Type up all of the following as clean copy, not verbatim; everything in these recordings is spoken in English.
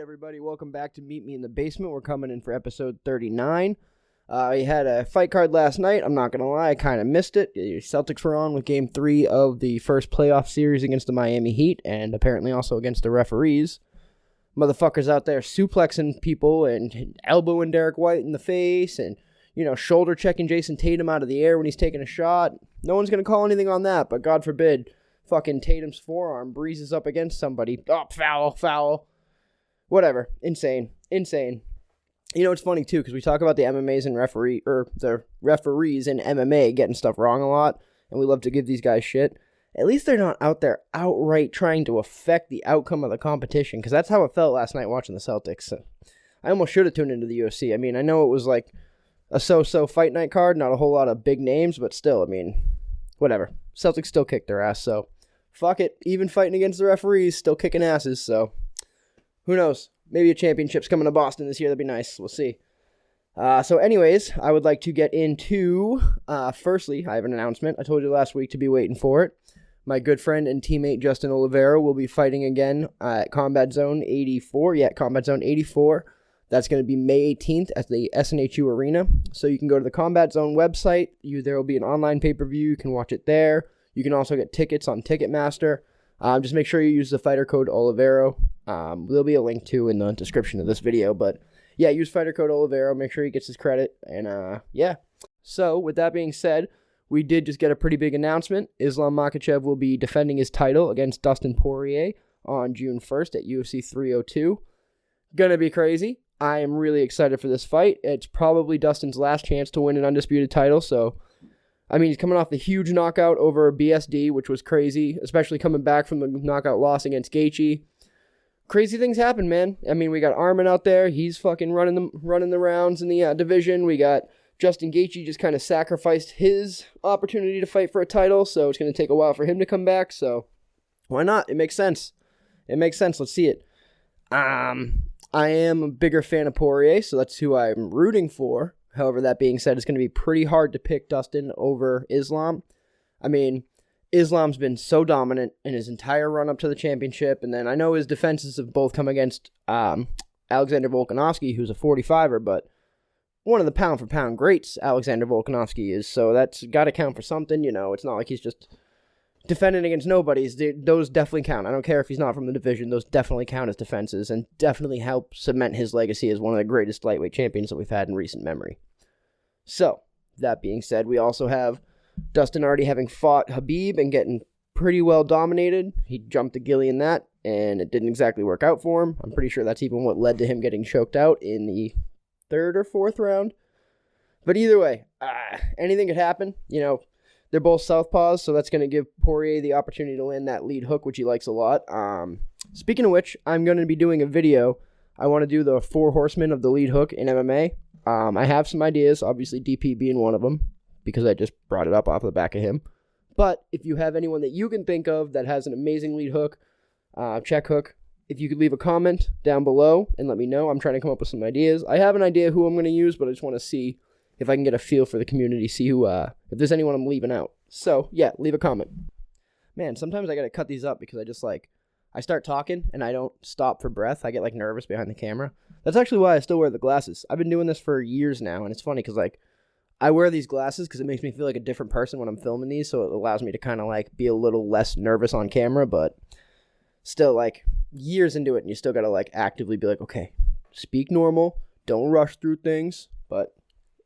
everybody. Welcome back to Meet Me in the Basement. We're coming in for episode 39. We had a fight card last night. I'm not going to lie, I kind of missed it. The Celtics were on with Game 3 of the first playoff series against the Miami Heat, and apparently also against the referees. Motherfuckers out there suplexing people and elbowing Derek White in the face and, shoulder checking Jason Tatum out of the air when he's taking a shot. No one's going to call anything on that, but God forbid, fucking Tatum's forearm breezes up against somebody. Oh, foul. Whatever. Insane. It's funny, too, because we talk about the MMAs and the referees in MMA getting stuff wrong a lot, and we love to give these guys shit. At least they're not out there outright trying to affect the outcome of the competition, because that's how it felt last night watching the Celtics. So I almost should have tuned into the UFC. I mean, I know it was like a so-so fight night card, not a whole lot of big names, but still, whatever. Celtics still kicked their ass, so fuck it. Even fighting against the referees, still kicking asses, so who knows? Maybe a championship's coming to Boston this year. That'd be nice. We'll see. So anyways, I would like to get into, firstly, I have an announcement. I told you last week to be waiting for it. My good friend and teammate Justin OLIVERO will be fighting again at Combat Zone 84. Yeah, Combat Zone 84. That's going to be May 18th at the SNHU Arena. So you can go to the Combat Zone website. There will be an online pay-per-view. You can watch it there. You can also get tickets on Ticketmaster. Just make sure you use the fighter code OLIVERO. There'll be a link too in the description of this video, but yeah, use fighter code OLIVERO. Make sure he gets his credit, and yeah. So with that being said, we did just get a pretty big announcement. Islam Makhachev will be defending his title against Dustin Poirier on June 1st at UFC 302. Gonna be crazy. I am really excited for this fight. It's probably Dustin's last chance to win an undisputed title, so he's coming off the huge knockout over BSD, which was crazy, especially coming back from the knockout loss against Gaethje. Crazy things happen, man. We got Arman out there. He's fucking running the rounds in the division. We got Justin Gaethje just kind of sacrificed his opportunity to fight for a title, so it's going to take a while for him to come back. So why not? It makes sense. Let's see it. I am a bigger fan of Poirier, so that's who I'm rooting for. However, that being said, it's going to be pretty hard to pick Dustin over Islam. Islam's been so dominant in his entire run-up to the championship, and then I know his defenses have both come against Alexander Volkanovski, who's a 45er, but one of the pound-for-pound greats Alexander Volkanovski is, so that's got to count for something. It's not like he's just defending against nobodies. Those definitely count. I don't care if he's not from the division. Those definitely count as defenses and definitely help cement his legacy as one of the greatest lightweight champions that we've had in recent memory. So, that being said, we also have Dustin already having fought Khabib and getting pretty well dominated. He jumped the Gilly in that, and it didn't exactly work out for him. I'm pretty sure that's even what led to him getting choked out in the third or fourth round. But either way, anything could happen. They're both southpaws, so that's going to give Poirier the opportunity to land that lead hook, which he likes a lot. Speaking of which, I'm going to be doing a video. I want to do the 4 horsemen of the lead hook in MMA. I have some ideas, obviously DP being one of them, because I just brought it up off the back of him. But if you have anyone that you can think of that has an amazing lead hook, check hook, if you could leave a comment down below and let me know. I'm trying to come up with some ideas. I have an idea who I'm going to use, but I just want to see if I can get a feel for the community, see who, if there's anyone I'm leaving out. So, yeah, leave a comment. Man, sometimes I got to cut these up because I start talking and I don't stop for breath. I get, nervous behind the camera. That's actually why I still wear the glasses. I've been doing this for years now, and it's funny because, I wear these glasses because it makes me feel like a different person when I'm filming these, so it allows me to kind of, be a little less nervous on camera, but still, years into it, and you still got to, actively be okay, speak normal, don't rush through things, but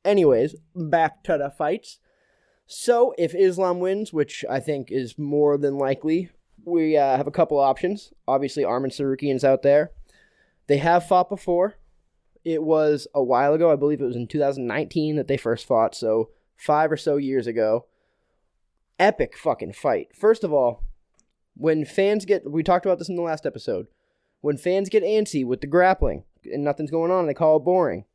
anyways, back to the fights. So, if Islam wins, which I think is more than likely, we have a couple options. Obviously, Arman Tsarukyan's out there. They have fought before. It was a while ago. I believe it was in 2019 that they first fought, so 5 or so years ago. Epic fucking fight. First of all, when fans we talked about this in the last episode, when fans get antsy with the grappling and nothing's going on, they call it boring.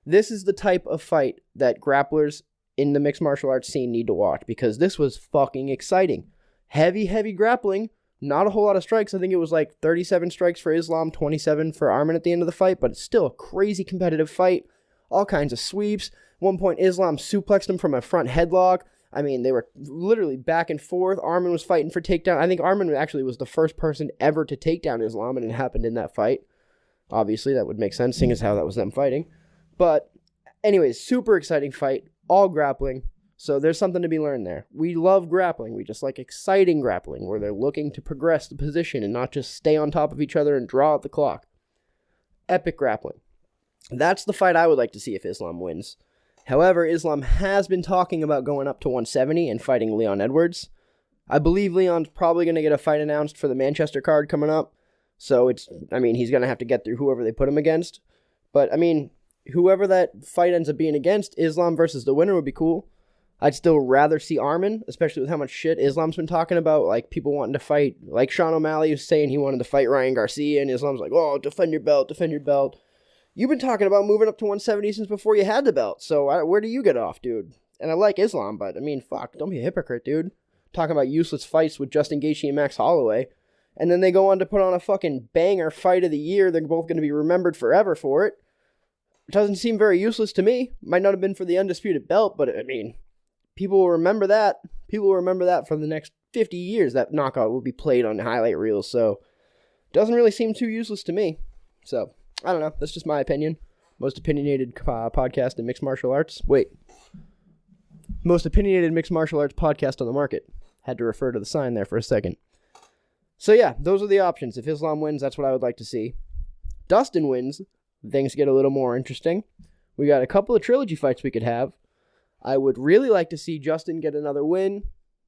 This is the type of fight that grapplers in the mixed martial arts scene need to watch, because this was fucking exciting. Heavy grappling. Not a whole lot of strikes. I think it was 37 strikes for Islam, 27 for Arman at the end of the fight, but it's still a crazy competitive fight. All kinds of sweeps. At one point, Islam suplexed him from a front headlock. They were literally back and forth. Arman was fighting for takedown. I think Arman actually was the first person ever to take down Islam, and it happened in that fight. Obviously, that would make sense, seeing as how that was them fighting. But anyways, super exciting fight, all grappling. So there's something to be learned there. We love grappling. We just like exciting grappling, where they're looking to progress the position and not just stay on top of each other and draw out the clock. Epic grappling. That's the fight I would like to see if Islam wins. However, Islam has been talking about going up to 170 and fighting Leon Edwards. I believe Leon's probably going to get a fight announced for the Manchester card coming up. So he's going to have to get through whoever they put him against. But, whoever that fight ends up being against, Islam versus the winner would be cool. I'd still rather see Arman, especially with how much shit Islam's been talking about, like people wanting to fight, like Sean O'Malley was saying he wanted to fight Ryan Garcia, and Islam's like, oh, defend your belt, defend your belt. You've been talking about moving up to 170 since before you had the belt, so where do you get off, dude? And I like Islam, but, fuck, don't be a hypocrite, dude. Talking about useless fights with Justin Gaethje and Max Holloway, and then they go on to put on a fucking banger fight of the year. They're both going to be remembered forever for it. It doesn't seem very useless to me. Might not have been for the undisputed belt, but, people will remember that. People will remember that for the next 50 years. That knockout will be played on highlight reels. So, doesn't really seem too useless to me. So, I don't know. That's just my opinion. Most opinionated podcast in mixed martial arts. Wait. Most opinionated mixed martial arts podcast on the market. Had to refer to the sign there for a second. So, yeah, those are the options. If Islam wins, that's what I would like to see. Dustin wins, things get a little more interesting. We got a couple of trilogy fights we could have. I would really like to see Justin get another win.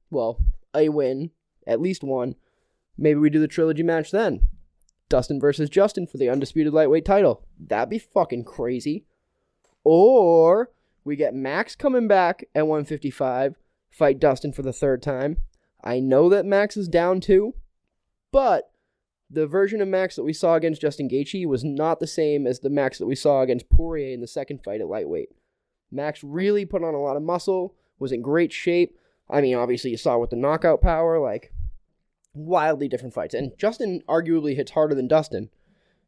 Well, a win. At least one. Maybe we do the trilogy match then. Dustin versus Justin for the undisputed lightweight title. That'd be fucking crazy. Or we get Max coming back at 155. Fight Dustin for the third time. I know that Max is down too. But the version of Max that we saw against Justin Gaethje was not the same as the Max that we saw against Poirier in the second fight at lightweight. Max really put on a lot of muscle, was in great shape. Obviously you saw with the knockout power, like, wildly different fights. And Justin arguably hits harder than Dustin.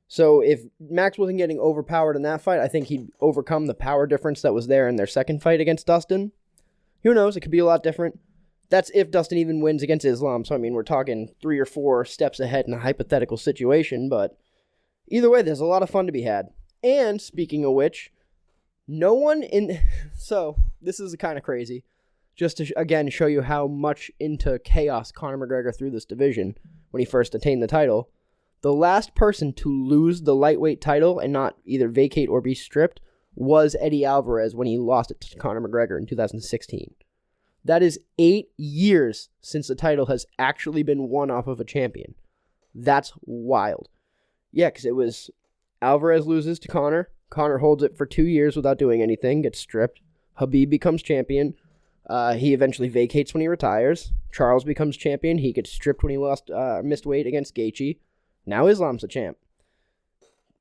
So if Max wasn't getting overpowered in that fight, I think he'd overcome the power difference that was there in their second fight against Dustin. Who knows? It could be a lot different. That's if Dustin even wins against Islam. So, we're talking 3 or 4 steps ahead in a hypothetical situation. But either way, there's a lot of fun to be had. And speaking of which, no one in... So, this is kind of crazy. Just to, again, show you how much into chaos Conor McGregor threw this division when he first attained the title. The last person to lose the lightweight title and not either vacate or be stripped was Eddie Alvarez when he lost it to Conor McGregor in 2016. That is 8 years since the title has actually been won off of a champion. That's wild. Yeah, because it was Alvarez loses to Conor. Conor holds it for 2 years without doing anything, gets stripped. Habib becomes champion. He eventually vacates when he retires. Charles becomes champion. He gets stripped when he missed weight against Gaethje. Now Islam's the champ.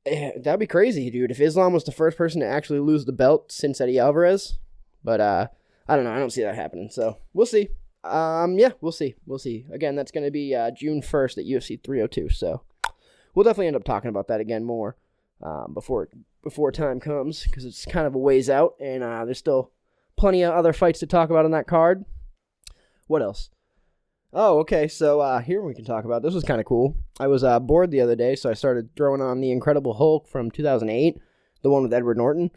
That'd be crazy, dude, if Islam was the first person to actually lose the belt since Eddie Alvarez. But, I don't know. I don't see that happening. So, we'll see. We'll see. We'll see. Again, that's going to be June 1st at UFC 302. So, we'll definitely end up talking about that again more before time comes, because it's kind of a ways out, and there's still plenty of other fights to talk about on that card. What else? Oh, okay, so here we can talk about. This was kind of cool. I was bored the other day, so I started throwing on The Incredible Hulk from 2008, the one with Edward Norton.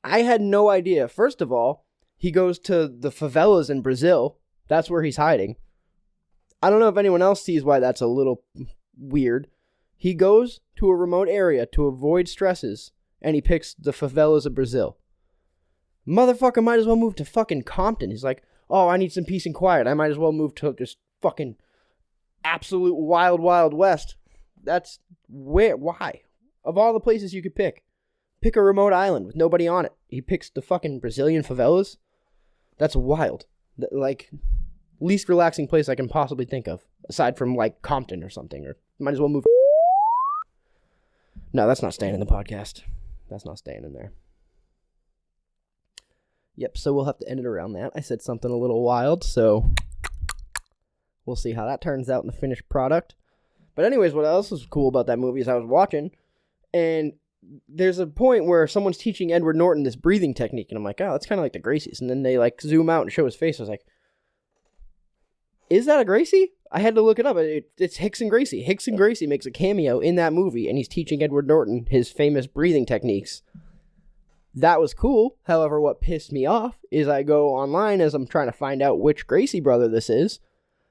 I had no idea. First of all, he goes to the favelas in Brazil. That's where he's hiding. I don't know if anyone else sees why that's a little weird. He goes to a remote area to avoid stresses, and he picks the favelas of Brazil. Motherfucker might as well move to fucking Compton. He's like, oh, I need some peace and quiet. I might as well move to just fucking absolute wild, wild west. That's why? Of all the places you could pick a remote island with nobody on it. He picks the fucking Brazilian favelas. That's wild. Like, least relaxing place I can possibly think of, aside from, like, Compton or something. Or might as well move. No, that's not staying in the podcast. That's not staying in there. Yep, so we'll have to end it around that. I said something a little wild, so we'll see how that turns out in the finished product. But anyways, what else was cool about that movie is I was watching, and there's a point where someone's teaching Edward Norton this breathing technique, and I'm like, oh, that's kind of like the Gracies. And then they, like, zoom out and show his face. I was like, Is that a Gracie? I had to look it up. It's Rickson Gracie. Rickson Gracie makes a cameo in that movie, and he's teaching Edward Norton his famous breathing techniques. That was cool. However, what pissed me off is I go online as I'm trying to find out which Gracie brother this is.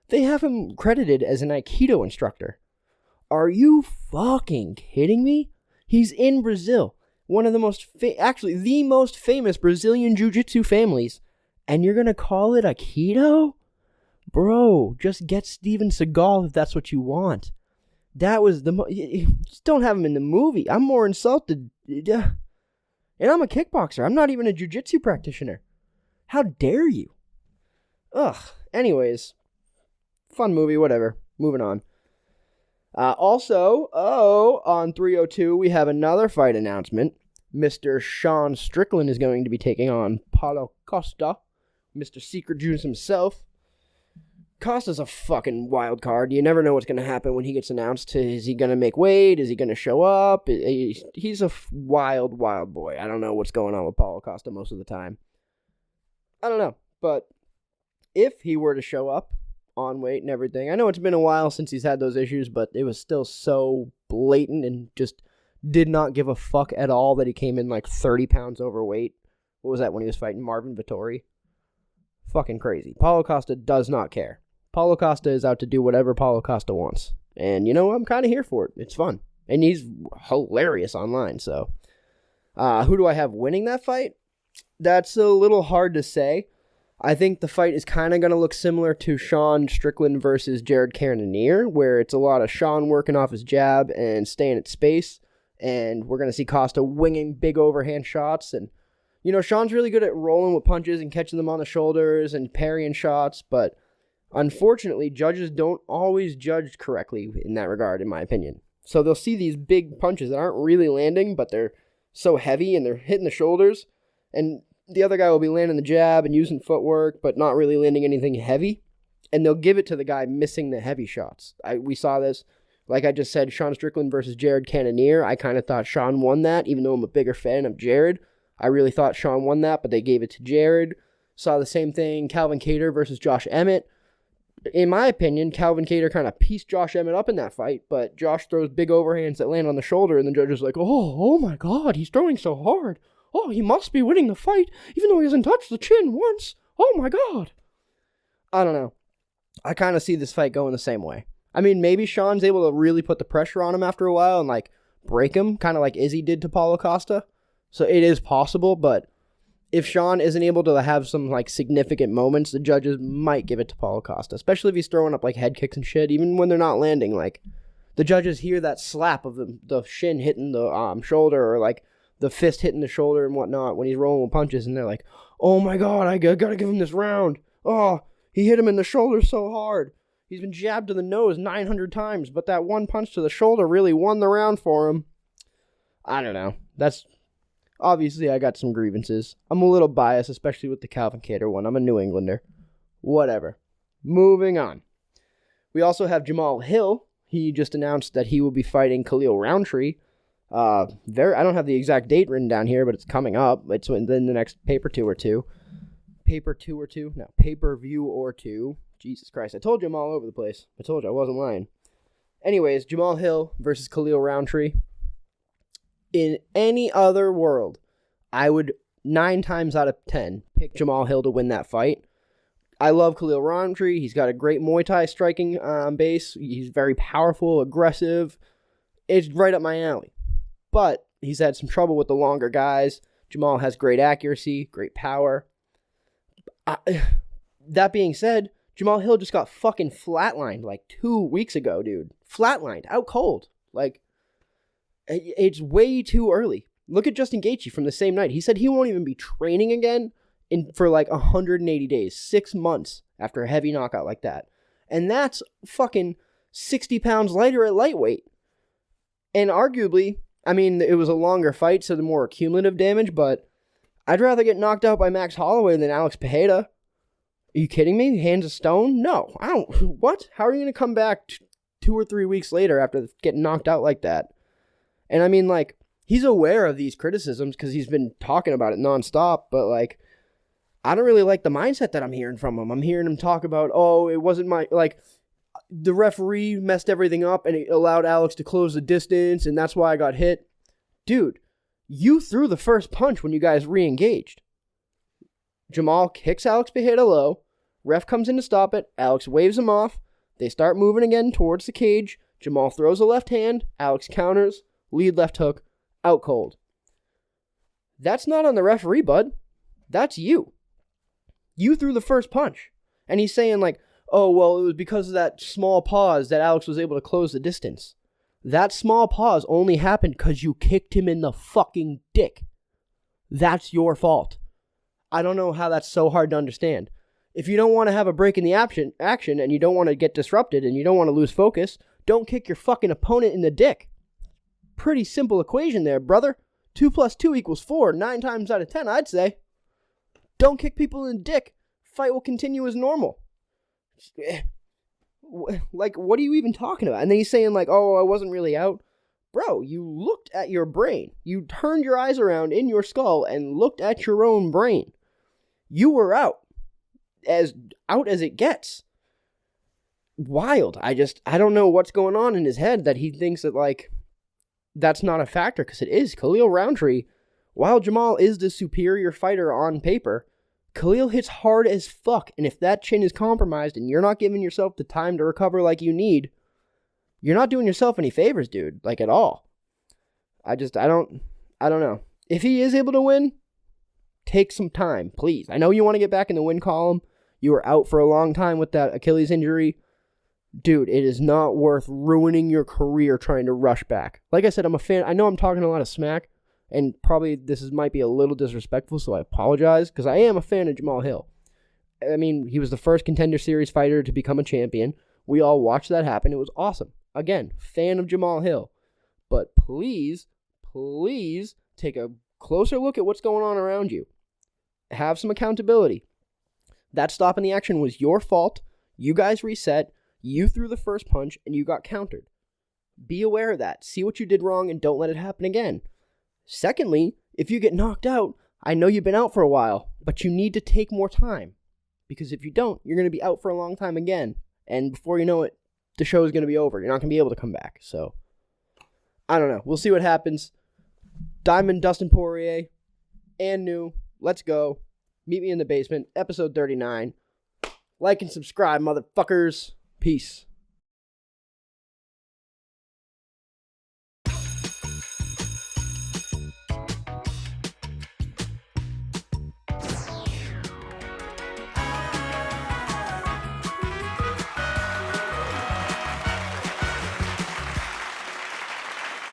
They have him credited as an Aikido instructor. Are you fucking kidding me? He's in Brazil. One of the most, actually the most famous Brazilian jiu-jitsu families. And you're going to call it Aikido? Bro, just get Steven Seagal if that's what you want. That was just don't have him in the movie. I'm more insulted. And I'm a kickboxer. I'm not even a jiu-jitsu practitioner. How dare you? Ugh. Anyways, fun movie, whatever. Moving on. Also, on 302, we have another fight announcement. Mr. Sean Strickland is going to be taking on Paulo Costa, Mr. Secret Juice himself. Costa's a fucking wild card. You never know what's going to happen when he gets announced. Is he going to make weight? Is he going to show up? He's a wild, wild boy. I don't know what's going on with Paulo Costa most of the time. I don't know. But if he were to show up on weight and everything, I know it's been a while since he's had those issues, but it was still so blatant and just did not give a fuck at all that he came in like 30 pounds overweight. What was that when he was fighting Marvin Vettori? Fucking crazy. Paulo Costa does not care. Paulo Costa is out to do whatever Paulo Costa wants. And, you know, I'm kind of here for it. It's fun. And he's hilarious online, so. Who do I have winning that fight? That's a little hard to say. I think the fight is kind of going to look similar to Sean Strickland versus Jared Cannonier, where it's a lot of Sean working off his jab and staying at space. And we're going to see Costa winging big overhand shots. And, you know, Sean's really good at rolling with punches and catching them on the shoulders and parrying shots, but unfortunately, judges don't always judge correctly in that regard, in my opinion. So they'll see these big punches that aren't really landing, but they're so heavy and they're hitting the shoulders. And the other guy will be landing the jab and using footwork, but not really landing anything heavy. And they'll give it to the guy missing the heavy shots. We saw this, like I just said, Sean Strickland versus Jared Cannonier. I kind of thought Sean won that, even though I'm a bigger fan of Jared. I really thought Sean won that, but they gave it to Jared. Saw the same thing, Calvin Kattar versus Josh Emmett. In my opinion, Calvin Kattar kind of pieced Josh Emmett up in that fight, but Josh throws big overhands that land on the shoulder, and the judge is like, oh my God, he's throwing so hard. Oh, he must be winning the fight, even though he hasn't touched the chin once. Oh my God. I don't know. I kind of see this fight going the same way. I mean, maybe Sean's able to really put the pressure on him after a while and, like, break him, kind of like Izzy did to Paulo Costa. So it is possible, but if Sean isn't able to have some, like, significant moments, the judges might give it to Paulo Costa, especially if he's throwing up, like, head kicks and shit, even when they're not landing. Like, the judges hear that slap of the shin hitting the shoulder, or, like, the fist hitting the shoulder and whatnot when he's rolling with punches, and they're like, oh my God, I gotta give him this round. Oh, he hit him in the shoulder so hard. He's been jabbed to the nose 900 times, but that one punch to the shoulder really won the round for him. I don't know. That's... Obviously, I got some grievances. I'm a little biased, especially with the Calvin Kattar one. I'm a New Englander. Whatever. Moving on. We also have Jamahal Hill. He just announced that he will be fighting Khalil Rountree. I don't have the exact date written down here, but it's coming up. It's within the next pay-per-view or two. Pay-per-view or two. Jesus Christ, I told you I'm all over the place. I told you I wasn't lying. Anyways, Jamahal Hill versus Khalil Rountree. In any other world, I would 9 times out of 10 pick Jamahal Hill to win that fight. I love Khalil Rountree. He's got a great Muay Thai striking base. He's very powerful, aggressive. It's right up my alley. But he's had some trouble with the longer guys. Jamal has great accuracy, great power. That being said, Jamahal Hill just got fucking flatlined like 2 weeks ago, dude. Flatlined, out cold. Like, it's way too early. Look at Justin Gaethje from the same night. He said he won't even be training again for like 180 days, 6 months after a heavy knockout like that. And that's fucking 60 pounds lighter at lightweight. And arguably, I mean, it was a longer fight, so the more cumulative damage, but I'd rather get knocked out by Max Holloway than Alex Pereira. Are you kidding me? Hands of stone? No, I don't. What? How are you going to come back 2 or 3 weeks later after getting knocked out like that? And I mean, like, he's aware of these criticisms because he's been talking about it nonstop, but, like, I don't really like the mindset that I'm hearing from him. I'm hearing him talk about, oh, it wasn't the referee messed everything up and it allowed Alex to close the distance and that's why I got hit. Dude, you threw the first punch when you guys re-engaged. Jamal kicks Alex Pereira low. Ref comes in to stop it. Alex waves him off. They start moving again towards the cage. Jamal throws a left hand. Alex counters. Lead left hook. Out cold. That's not on the referee, bud. That's you. You threw the first punch. And he's saying oh, well, it was because of that small pause that Alex was able to close the distance. That small pause only happened because you kicked him in the fucking dick. That's your fault. I don't know how that's so hard to understand. If you don't want to have a break in the action and you don't want to get disrupted and you don't want to lose focus, don't kick your fucking opponent in the dick. Pretty simple equation there, brother. 2 + 2 = 4, 9 times out of 10, I'd say. Don't kick people in the dick. Fight will continue as normal. What are you even talking about? And then he's saying oh, I wasn't really out. Bro, you looked at your brain. You turned your eyes around in your skull and looked at your own brain. You were out as it gets. Wild. I don't know what's going on in his head that he thinks that that's not a factor, because it is. Khalil Rountree, while Jamal is the superior fighter on paper, Khalil hits hard as fuck, and if that chin is compromised and you're not giving yourself the time to recover like you need, you're not doing yourself any favors, dude, at all. I don't know. If he is able to win, take some time, please. I know you want to get back in the win column. You were out for a long time with that Achilles injury. Dude, it is not worth ruining your career trying to rush back. Like I said, I'm a fan. I know I'm talking a lot of smack, and probably might be a little disrespectful, so I apologize, because I am a fan of Jamahal Hill. I mean, he was the first Contender Series fighter to become a champion. We all watched that happen. It was awesome. Again, fan of Jamahal Hill. But please take a closer look at what's going on around you. Have some accountability. That stop in the action was your fault. You guys reset. You threw the first punch, and you got countered. Be aware of that. See what you did wrong, and don't let it happen again. Secondly, if you get knocked out, I know you've been out for a while, but you need to take more time. Because if you don't, you're going to be out for a long time again. And before you know it, the show is going to be over. You're not going to be able to come back. So, I don't know. We'll see what happens. Diamond Dustin Poirier and new. Let's go. Meet me in the basement. Episode 39. Like and subscribe, motherfuckers. Peace.